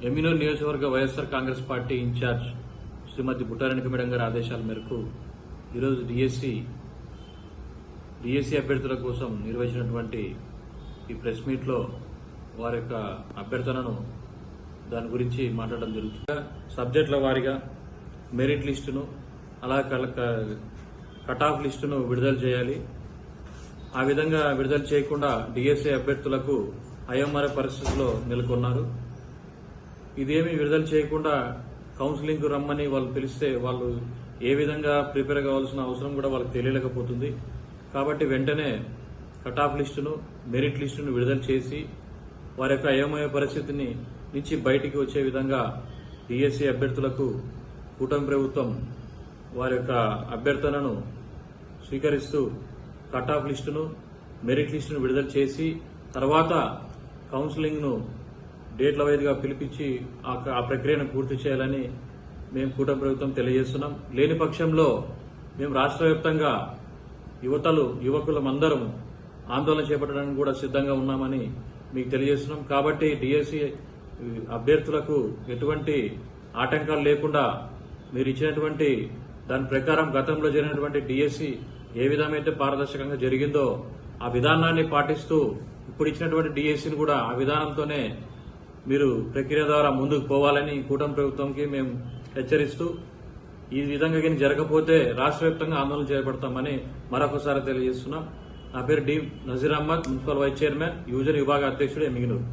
ఎమ్మినూరు నియోజకవర్గ YSR Congress party incharge శ్రీమతి Butta Reddy madam గారి ఆదేశాల మేరకు ఈరోజు డిఎస్సి అభ్యర్థుల కోసం నిర్వహించినటువంటి ఈ ప్రెస్ మీట్లో వారి యొక్క అభ్యర్థనను దాని గురించి మాట్లాడడం జరుగుతుంది. సబ్జెక్టుల వారీగా మెరిట్ లిస్టును కట్ ఆఫ్ లిస్టును విడుదల చేయాలి. ఆ విధంగా విడుదల చేయకుండా డిఎస్సి అభ్యర్థులకు అయోమర పరిస్థితుల్లో నెలకొన్నారు. ఇదేమీ విడుదల చేయకుండా కౌన్సిలింగ్ రమ్మని వాళ్ళు పిలిస్తే వాళ్ళు ఏ విధంగా ప్రిపేర్ కావాల్సిన అవసరం కూడా వాళ్ళకి తెలియలేకపోతుంది. కాబట్టి వెంటనే కట్ ఆఫ్ లిస్టును మెరిట్ లిస్టును విడుదల చేసి వారి యొక్క అయోమయ పరిస్థితిని నుంచి బయటికి వచ్చే విధంగా డిఎస్సి అభ్యర్థులకు కూటమి ప్రభుత్వం వారి యొక్క అభ్యర్థనను స్వీకరిస్తూ కట్ ఆఫ్ లిస్టును మెరిట్ లిస్టును విడుదల చేసి తర్వాత కౌన్సిలింగ్ను డేట్ల వైద్యుగా పిలిపించి ఆ ప్రక్రియను పూర్తి చేయాలని మేము కూటమి ప్రభుత్వం తెలియజేస్తున్నాం. లేని పక్షంలో మేము రాష్ట్ర వ్యాప్తంగా యువకులమందరం ఆందోళన చేపట్టడానికి కూడా సిద్ధంగా ఉన్నామని మీకు తెలియజేస్తున్నాం. కాబట్టి డిఎస్సి అభ్యర్థులకు ఎటువంటి ఆటంకాలు లేకుండా మీరు ఇచ్చినటువంటి దాని ప్రకారం గతంలో జరిగినటువంటి డిఎస్సి ఏ విధమైతే పారదర్శకంగా జరిగిందో ఆ విధానాన్ని పాటిస్తూ ఇప్పుడు ఇచ్చినటువంటి డిఎస్సిని కూడా ఆ విధానంతోనే మీరు ప్రక్రియ ద్వారా ముందుకు పోవాలని కూటమి ప్రభుత్వంకి మేము హెచ్చరిస్తూ ఈ విధంగా కానీ జరగకపోతే రాష్ట్ర వ్యాప్తంగా ఆందోళన చేపడతామని మరొకసారి తెలియజేస్తున్నాం. నా పేరు D Nazeer Ahmed, municipal vice chairman, యువజన విభాగ అధ్యక్షుడు, ఎమ్మిగనూరు.